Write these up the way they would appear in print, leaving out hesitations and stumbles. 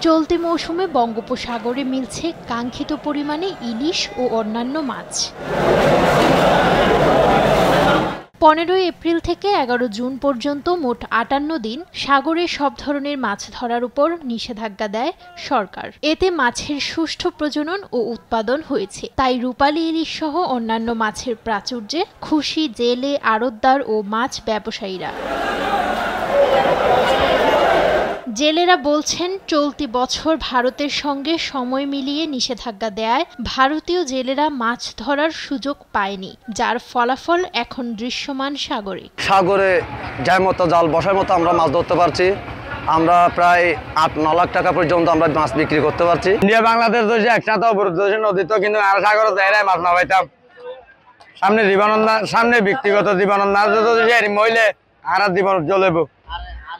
চলতি মৌসুমে বঙ্গোপসাগরে মিলছে কাঙ্ক্ষিত পরিমাণে ইলিশ ও অন্যান্য মাছ। 15 এপ্রিল থেকে 11 জুন পর্যন্ত মোট 58 দিন সাগরে সব ধরনের মাছ ধরার উপর নিষেধাজ্ঞা দেয় সরকার। এতে মাছের সুষ্ঠু প্রজনন ও উৎপাদন হয়েছে। তাই রূপালী ইলিশ সহ অন্যান্য মাছের প্রাচুর্যে খুশি জেলে, আড়তদার ও মাছ ব্যবসায়ীরা। জেলেরা বলছেন, চলতি বছর ভারতের সঙ্গে সময় মিলিয়ে নিষেধাজ্ঞা দেয়ায় ভারতীয় জেলেরা মাছ ধরার সুযোগ পায়নি, যার ফলাফল এখন দৃশ্যমান সাগরে। সাগরে যায় মতো জাল বসার মতো আমরা মাছ ধরতে পারছি। আমরা প্রায় 8-9 লাখ টাকা পর্যন্ত আমরা মাছ বিক্রি করতে পারছি। ইন্ডিয়া বাংলাদেশ দেশে একসাথে অবরোধ নদী তো, কিন্তু আর সাগরে যাই মাছ না পাইতাম। সামনে জীবনন্দা, সামনে ব্যক্তিগত জীবনন্দা মহিলে আর জীবন জ্বলেব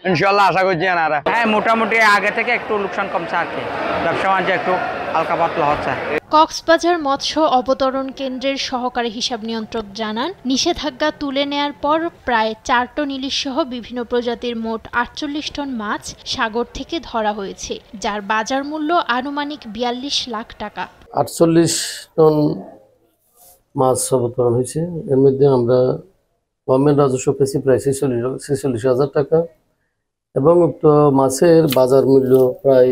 ইনশাল্লাহ, আশা করছি। হ্যাঁ, মোটামুটি আগে থেকে একটু লোকসান কমছে আর কি, ব্যবসা বাণিজ্য একটু হালকা পাতলা হচ্ছে। কক্সবাজার মৎস্য অবতরণ কেন্দ্রের সহকারী হিসাব নিয়ন্ত্রক জানান, নিষেধাজ্ঞা তুলে নেয়ার পর প্রায় 4 টন ইলিশ সহ বিভিন্ন প্রজাতির মোট 48 টন মাছ সাগর থেকে ধরা হয়েছে, যার বাজার মূল্য আনুমানিক 42 লাখ টাকা। 48 টন মাছ অবতরণ হয়েছে। এর মধ্যে আমরা গভর্নমেন্ট রাজস্ব পেয়েছি প্রায় 46,000 টাকা এবং মাছের বাজার মূল্য প্রায়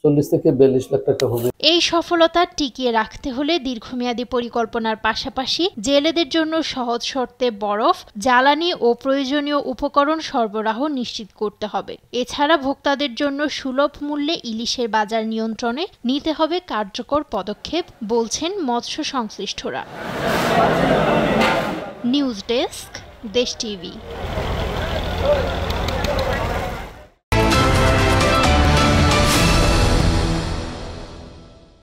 40 থেকে 42 লাখ টাকা হবে। এই সফলতা টিকিয়ে রাখতে হলে দীর্ঘমেয়াদী পরিকল্পনার পাশাপাশি জেলেদের জন্য সহজ শর্তে বরফ, জ্বালানি ও প্রয়োজনীয় উপকরণ সরবরাহ নিশ্চিত করতে হবে। এছাড়া ভোক্তাদের জন্য সুলভ মূল্যে ইলিশের বাজার নিয়ন্ত্রণে নিতে হবে কার্যকর পদক্ষেপ, বলছেন মৎস্য সংশ্লিষ্টরা। নিউজ ডেস্ক, দেশ টিভি।